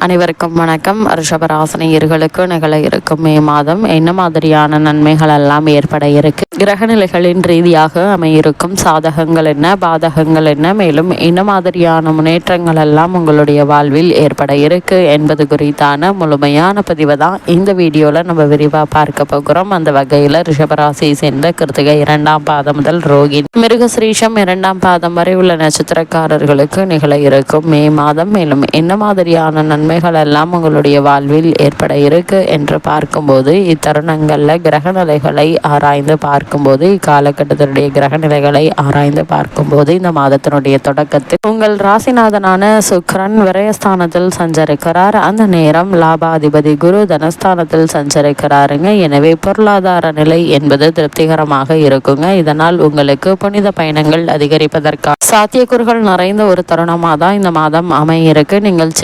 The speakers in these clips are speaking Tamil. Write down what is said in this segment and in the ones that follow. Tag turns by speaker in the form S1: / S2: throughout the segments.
S1: அனைவருக்கும் வணக்கம். ரிஷபராசினியர்களுக்கு நிகழ இருக்கும் மே மாதம் என்ன மாதிரியான நன்மைகள் எல்லாம் ஏற்பட இருக்கு, கிரகநிலைகளின் ரீதியாக அமையிருக்கும் சாதகங்கள் என்ன, பாதகங்கள் என்ன, மேலும் என்ன மாதிரியான முன்னேற்றங்கள் எல்லாம் உங்களுடைய வாழ்வில் ஏற்பட இருக்கு என்பது குறித்தான முழுமையான பதிவை தான் இந்த வீடியோல நம்ம விரிவா பார்க்க போகிறோம். அந்த வகையில ரிஷபராசியை சேர்ந்த கிருத்திகை 2ஆம் பாதம் முதல் ரோகிணி மிருகசிரீஷம் 2ஆம் பாதம் வரை உள்ள நட்சத்திரக்காரர்களுக்கு நிகழ இருக்கும் மே மாதம் மேலும் என்ன மாதிரியான நன்மைகள் எல்லாம் உங்களுடைய வாழ்வில் ஏற்பட இருக்கு என்று பார்க்கும்போது, இத்தருணங்கள்ல கிரகநிலைகளை ஆராய்ந்து பார்க்கும்போது, இக்காலகட்டத்தினுடைய கிரகநிலைகளை ஆராய்ந்து பார்க்கும்போது, இந்த மாதத்தினுடைய தொடக்கத்தில் உங்கள் ராசிநாதனான சுக்கிரன் விரயஸ்தானத்தில் சஞ்சரிக்கிறார். அந்த நேரம் லாபாதிபதி குரு தனஸ்தானத்தில் சஞ்சரிக்கிறாருங்க. எனவே பொருளாதார நிலை என்பது திருப்திகரமாக இருக்குங்க. இதனால் உங்களுக்கு புனித பயணங்கள் அதிகரிப்பதற்கான சாத்தியக்கூறுகள் நிறைந்த ஒரு தருணமாக தான் இந்த மாதம் அமையிருக்கு. நீங்கள்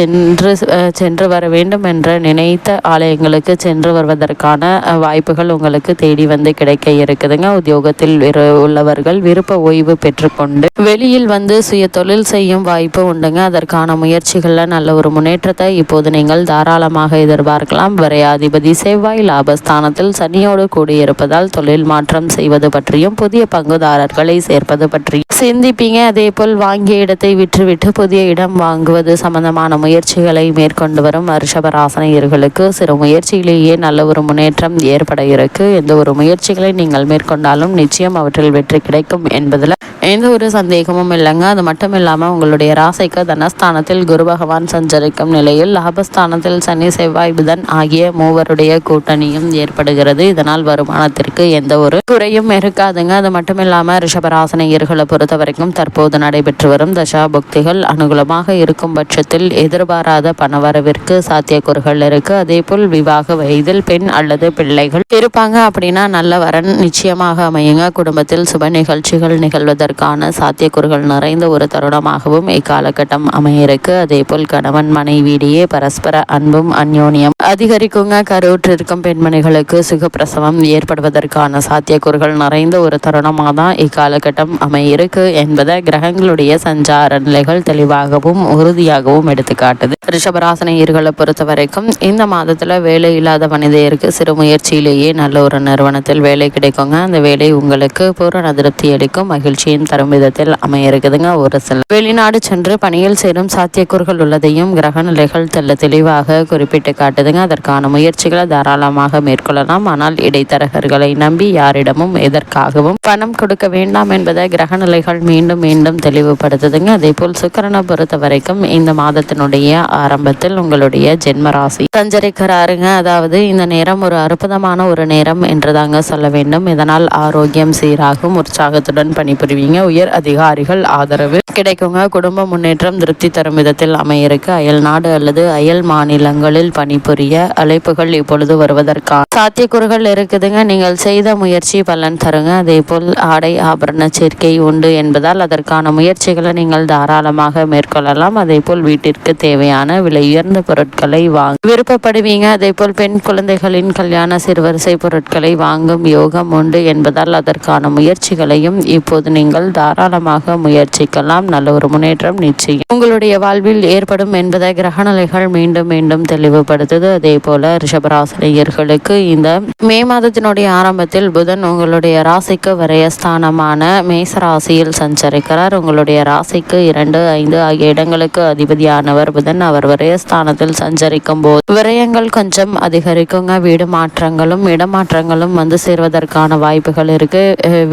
S1: சென்று வர வேண்டும் என்ற நினைத்த ஆலயங்களுக்கு சென்று வருவதற்கான வாய்ப்புகள் உங்களுக்கு தேடி வந்து கிடைக்க இருக்குதுங்க. உத்தியோகத்தில் உள்ளவர்கள் விருப்ப ஓய்வு பெற்றுக்கொண்டு வெளியில் வந்து சுய தொழில் செய்யும் வாய்ப்பு உண்டுங்க. அதற்கான முயற்சிகளில் நல்ல ஒரு முன்னேற்றத்தை இப்போது நீங்கள் தாராளமாக எதிர்பார்க்கலாம். விரையாதிபதி செவ்வாய் லாபஸ்தானத்தில் சனியோடு கூடியிருப்பதால் தொழில் மாற்றம் செய்வது பற்றியும் புதிய பங்குதாரர்களை சேர்ப்பது பற்றியும் சிந்திப்பீங்க. அதே போல் வாங்கிய இடத்தை விற்றுவிட்டு புதிய இடம் வாங்குவது சம்பந்தமான முயற்சிகளை மேற்கொண்டு வரும் ரிஷபராசினியர்களுக்கு சிறு முயற்சியிலேயே நல்ல ஒரு முன்னேற்றம் ஏற்பட இருக்கு. எந்த ஒரு முயற்சிகளை நீங்கள் மேற்கொண்டாலும் நிச்சயம் அவற்றில் வெற்றி கிடைக்கும் என்பதில் எந்த ஒரு சந்தேகமும் இல்லைங்க. அது மட்டும் இல்லாமல் உங்களுடைய ராசிக்கு தனஸ்தானத்தில் குரு பகவான் சஞ்சரிக்கும் நிலையில் லாபஸ்தானத்தில் சனி செவ்வாய் புதன் ஆகிய மூவருடைய கூட்டணியும் ஏற்படுகிறது. இதனால் வருமானத்திற்கு எந்த ஒரு குறையும் இருக்காதுங்க. அது மட்டும் இல்லாமல் ரிஷபராசினியர்களை பொறுத்த வரைக்கும் தற்போது நடைபெற்று வரும் தசாபுக்திகள் அனுகூலமாக இருக்கும் பட்சத்தில் எதிர்பாராத பணவரவிற்கு சாத்தியக்கூறுகள் இருக்கு. அதே போல் விவாக வயதில் பெண் அல்லது பிள்ளைகள் இருப்பாங்க அப்படின்னா நல்ல வரன் நிச்சயமாக அமையுங்க. குடும்பத்தில் சுப நிகழ்ச்சிகள் நிகழ்வதற்கான சாத்தியக்கூறுகள் நிறைந்த ஒரு தருணமாகவும் இக்காலகட்டம் அமையிருக்கு. அதே போல் கணவன் மனைவியிடையே பரஸ்பர அன்பும் அந்யோன்யம் அதிகரிக்குங்க. கருவுற்றிருக்கும் பெண்மணிகளுக்கு சுகப்பிரசவம் ஏற்படுவதற்கான சாத்தியக்கூறுகள் நிறைந்த ஒரு தருணமாக தான் இக்காலகட்டம் அமையிருக்கு என்பதை கிரகங்களுடைய சஞ்சார நிலைகள் தெளிவாகவும் உறுதியாகவும் எடுத்துக்காட்டுது. ரிஷபராசினியர்களை பொறுத்த வரைக்கும் இந்த மாதத்துல வேலை இல்லாத மனிதருக்கு சிறு முயற்சியிலேயே நல்ல ஒரு நிறுவனத்தில் வேலை கிடைக்குங்க. அந்த வேலை உங்களுக்கு பூரண திருப்தி அளிக்கும் மகிழ்ச்சியின் தரும் விதத்தில் அமைய இருக்குதுங்க. ஒரு சில வெளிநாடு சென்று பணியில் சேரும் சாத்தியக்கூறுகள் உள்ளதையும் கிரக நிலைகள் தெளிவாக குறிப்பிட்டு காட்டுதுங்க. அதற்கான முயற்சிகளை தாராளமாக மேற்கொள்ளலாம். ஆனால் இடைத்தரகர்களை நம்பி யாரிடமும் எதற்காகவும் பணம் கொடுக்க வேண்டாம் என்பதை கிரக நிலைகள் மீண்டும் மீண்டும் தெளிவுபடுத்துதுங்க. அதே போல் சுக்கிரனை பொறுத்த வரைக்கும் இந்த மாதத்தினுடைய ஆரம்பத்தில் உங்களுடைய ஜென்மராசி சஞ்சரிக்கிறாருங்க. அதாவது இந்த நேரம் ஒரு அற்புதமான ஒரு நேரம் என்றுதாங்க சொல்ல வேண்டும். இதனால் ஆரோக்கியம் சீராகும், உற்சாகத்துடன் பணிபுரிவீங்க. உயர் அதிகாரிகள் ஆதரவு கிடைக்குங்க. குடும்ப முன்னேற்றம் திருப்தி தரும் விதத்தில் அமையிருக்கு. அயல் நாடு அல்லது அயல் மாநிலங்களில் பணிபுரிய அழைப்புகள் இப்பொழுது வருவதற்கான சாத்தியக்கூறுகள் இருக்குதுங்க. நீங்கள் செய்த முயற்சி பலன் தருங்க. அதே போல் ஆடை ஆபரண சேர்க்கை உண்டு என்பதால் அதற்கான முயற்சிகளை நீங்கள் தாராளமாக மேற்கொள்ளலாம். அதே போல் வீட்டிற்கு தேவையான விலை உயர்ந்த பொருட்களை வாங்க விருப்பப்படுவீங்க. அதே போல் பெண் குழந்தைகளின் கல்யாண சிறுவரிசை பொருட்களை வாங்கும் யோகம் உண்டு என்பதால் அதற்கான முயற்சிகளையும் இப்போது நீங்கள் தாராளமாக முயற்சிக்கலாம். நல்ல ஒரு முன்னேற்றம் நிச்சயம் உங்களுடைய வாழ்வில் ஏற்படும் என்பதை கிரகநிலைகள் மீண்டும் மீண்டும் தெளிவுபடுத்துது. அதே போல ரிஷபராசினியர்களுக்கு இந்த மே மாதத்தினுடைய ஆரம்பத்தில் புதன் உங்களுடைய ராசிக்கு விரயஸ்தானமான மேசராசியில் சஞ்சரிக்கிறார். உங்களுடைய ராசிக்கு 2, 5 ஆகிய இடங்களுக்கு அதிபதியானவர் புதன். அவர் விரயஸ்தானத்தில் சஞ்சரிக்கும் போது விரயங்கள் கொஞ்சம் அதிகரிக்குங்க. வீடு மாற்றங்களும் இடமாற்றங்களும் வந்து சேர்வதற்கான வாய்ப்புகள் இருக்கு.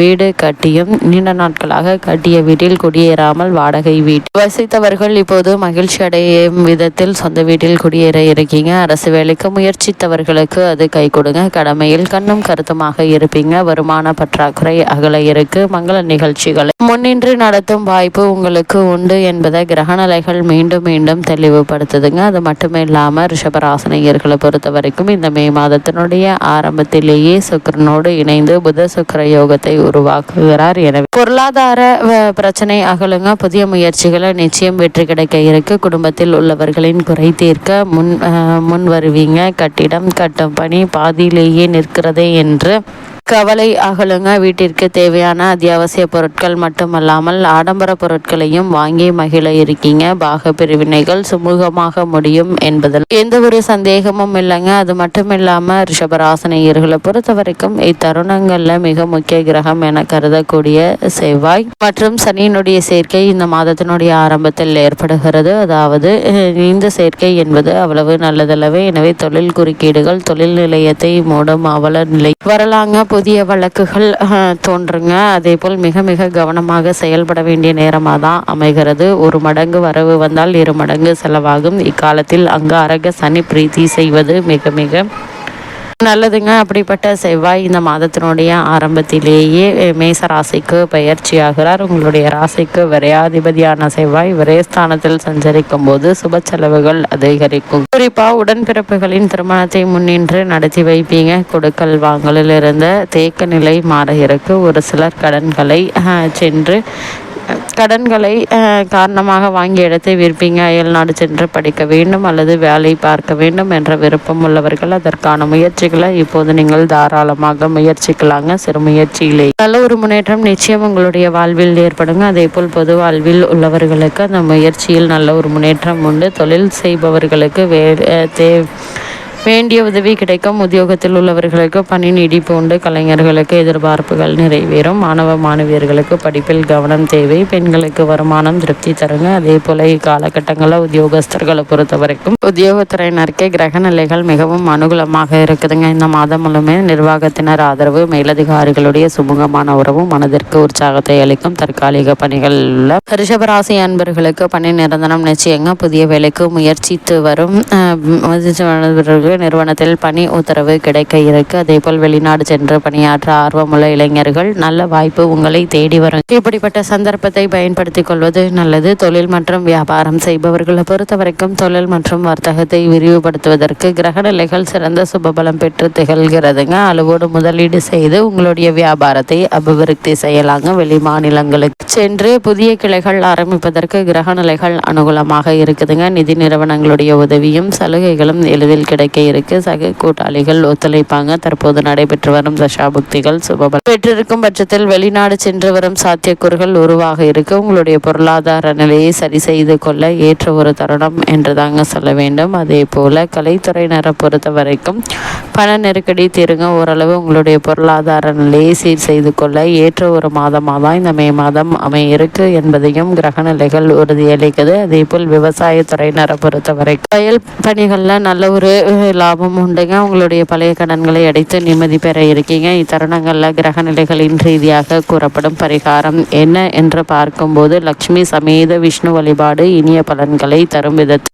S1: வீடு கட்டியும் நீண்ட நாட்களாக கட்டிய வீட்டில் குடியேறாமல் வாடகை வீட்டில் வசித்தவர்கள் இப்போது மகிழ்ச்சி அடையும் விதத்தில் சொந்த வீட்டில் குடியேற இருக்கீங்க. அரசு வேலைக்கு முயற்சித்தவர்களுக்கு அது கை கொடுங்க. கடமையில் கண்ணும் கருத்துமாக இருப்பீங்க. வருமான பற்றாக்குறை அகல இருக்கு. மங்கள நிகழ்ச்சிகளை முன்னின்று நடத்தும் வாய்ப்பு உங்களுக்கு உண்டு என்பதை கிரகநிலைகள் மீண்டும் மீண்டும் தெளிவுபடுத்துதுங்க. அது மட்டுமே இல்லாமல் ரிஷபராசினியர்களை பொறுத்த வரைக்கும் இந்த மே மாதத்தினுடைய ஆரம்பத்திலேயே சுக்கிரனோடு இணைந்து புத சுக்கிர யோகத்தை உருவாக்குகிறார். எனவே பொருளாதார பிரச்சனை அகலுங்க. புதிய முயற்சிகளை நிச்சயம் வெற்றி கிடைக்க இருக்கு. குடும்பத்தில் உள்ளவர்களின் குறை தீர்க்க முன் வருவீங்க. கட்டிடம் கட்டும் பணி பாதியிலேயே நிற்கிறதே என்று கவலை அகலுங்க. வீட்டிற்கு தேவையான அத்தியாவசிய பொருட்கள் மட்டுமல்லாமல் ஆடம்பர பொருட்களையும் வாங்கி மகிழ இருக்கீங்க. பாக பிரிவினைகள் சுமூகமாக முடியும் என்பதில் எந்த ஒரு சந்தேகமும் இல்லைங்க. அது மட்டும் இல்லாம ரிஷபராசினியர்களை பொறுத்த வரைக்கும் இத்தருணங்கள்ல மிக முக்கிய கிரகம் என கருதக்கூடிய செவ்வாய் மற்றும் சனியினுடைய சேர்க்கை இந்த மாதத்தினுடைய ஆரம்பத்தில் ஏற்படுகிறது. அதாவது இந்த சேர்க்கை என்பது அவ்வளவு நல்லதல்லவே. எனவே தொழில் குறுக்கீடுகள், தொழில் நிலையத்தை மூடும் அவல நிலை வரலாங்க. புதிய வழக்குகள் தோன்றுங்க. அதே போல் மிக மிக கவனமாக செயல்பட வேண்டிய நேரமாக தான் அமைகிறது. ஒரு மடங்கு வரவு வந்தால் 2 மடங்கு செலவாகும். இக்காலத்தில் அங்கு அரக சனி பிரீத்தி செய்வது மிக மிக நல்லதுங்க. அப்படிப்பட்ட செவ்வாய் இந்த மாதத்தினுடைய ஆரம்பத்திலேயே மேச ராசிக்கு பயிற்சியாகிறார். உங்களுடைய ராசிக்கு விரையாதிபதியான செவ்வாய் விரயஸ்தானத்தில் சஞ்சரிக்கும் போது சுப செலவுகள் அதிகரிக்கும். குறிப்பா உடன்பிறப்புகளின் திருமணத்தை முன்னின்று நடத்தி வைப்பீங்க. கொடுக்கல் வாங்கலில் இருந்த தேக்க நிலை மாற இருக்கு. ஒரு சிலர் கடன்களை காரணமாக வாங்கிய இடத்தை விற்பீங்க. அயல்நாடு சென்று படிக்க வேண்டும் அல்லது வேலை பார்க்க வேண்டும் என்ற விருப்பம் உள்ளவர்கள் அதற்கான முயற்சிகளை இப்போது நீங்கள் தாராளமாக முயற்சிக்கலாங்க. சிறு முயற்சியிலே நல்ல ஒரு முன்னேற்றம் நிச்சயம் உங்களுடைய வாழ்வில் ஏற்படுங்க. அதே போல் பொது வாழ்வில் உள்ளவர்களுக்கு அந்த முயற்சியில் நல்ல ஒரு முன்னேற்றம் உண்டு. தொழில் செய்பவர்களுக்கு வேண்டிய உதவி கிடைக்கும். உத்தியோகத்தில் உள்ளவர்களுக்கு பணி நீடிப்பு உண்டு. கலைஞர்களுக்கு எதிர்பார்ப்புகள் நிறைவேறும். மாணவ மாணவியர்களுக்கு படிப்பில் கவனம் தேவை. பெண்களுக்கு வருமானம் திருப்தி தருங்க. அதே போல இக்காலகட்டங்களில் உத்தியோகஸ்தர்களை பொறுத்த வரைக்கும் உத்தியோகத்துறையினருக்கு கிரக நிலைகள் மிகவும் அனுகூலமாக இருக்குதுங்க. இந்த மாதம் முழுமே நிர்வாகத்தினர் ஆதரவு, மேலதிகாரிகளுடைய சுமூகமான உறவும் மனதிற்கு உற்சாகத்தை அளிக்கும். தற்காலிக பணிகள் உள்ள ரிஷபராசி அன்பர்களுக்கு பணி நிரந்தரம் நிச்சயங்க. புதிய வேலைக்கு முயற்சித்து வரும் நிறுவனத்தில் பணி உத்தரவு கிடைக்க இருக்கு. அதேபோல் வெளிநாடு சென்று பணியாற்ற ஆர்வமுள்ள இளைஞர்கள் நல்ல வாய்ப்பு உங்களை தேடி வரும். இப்படிப்பட்ட சந்தர்ப்பத்தை பயன்படுத்திக் கொள்வது நல்லது. தொழில் மற்றும் வியாபாரம் செய்பவர்களை பொறுத்த வரைக்கும் தொழில் மற்றும் வர்த்தகத்தை விரிவுபடுத்துவதற்கு கிரக நிலைகள் சிறந்த சுபபலம் பெற்று திகழ்கிறதுங்க. அளவோடு முதலீடு செய்து உங்களுடைய வியாபாரத்தை அபிவிருத்தி செய்யலாங்க. வெளி மாநிலங்களுக்கு சென்று புதிய கிளைகள் ஆரம்பிப்பதற்கு கிரக நிலைகள் அனுகூலமாக இருக்குதுங்க. நிதி நிறுவனங்களுடைய உதவியும் சலுகைகளும் எளிதில் கிடைக்க இருக்கு. சக கூட்டாளிகள் ஒத்துழைப்பாங்க. தற்போது நடைபெற்று வரும் தசாபுக்திகள் சுபபலம் பெற்றிருக்கும் பட்சத்தில் வெளிநாடு சென்று வரும் சாத்தியக்கூறுகள் உருவாக இருக்கு. உங்களுடைய பொருளாதார நிலையை சரி செய்து கொள்ள ஏற்ற ஒரு தருணம் என்றுதாங்க சொல்ல வேண்டும். அதே போல கலைத்துறையினரை பொறுத்த வரைக்கும் பண நெருக்கடி தீருங்க. ஓரளவு உங்களுடைய பொருளாதார நிலையை சீர் செய்து கொள்ள ஏற்ற ஒரு மாதமாக தான் இந்த மே மாதம் அமையிருக்கு என்பதையும் கிரக நிலைகள் உறுதியளிக்குது. அதே போல் விவசாயத்துறையினரை பொறுத்த வரைக்கும் வயல் பணிகளில் நல்ல ஒரு லாபம் உண்டுங்க. உங்களுடைய பழைய கடன்களை அடைத்து நிம்மதி பெற இருக்கீங்க. இத்தருணங்களில் கிரக நிலைகளின் ரீதியாக கூறப்படும் பரிகாரம் என்ன என்று பார்க்கும்போது லக்ஷ்மி சமேத விஷ்ணு வழிபாடு இனிய பலன்களை தரும் விதத்தில்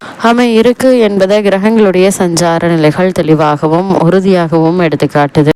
S1: இருக்கு என்பதை கிரகங்களுடைய சஞ்சார நிலைகள் தெளிவாகவும் உறுதியாகவும் எடுத்துக்காட்டுது.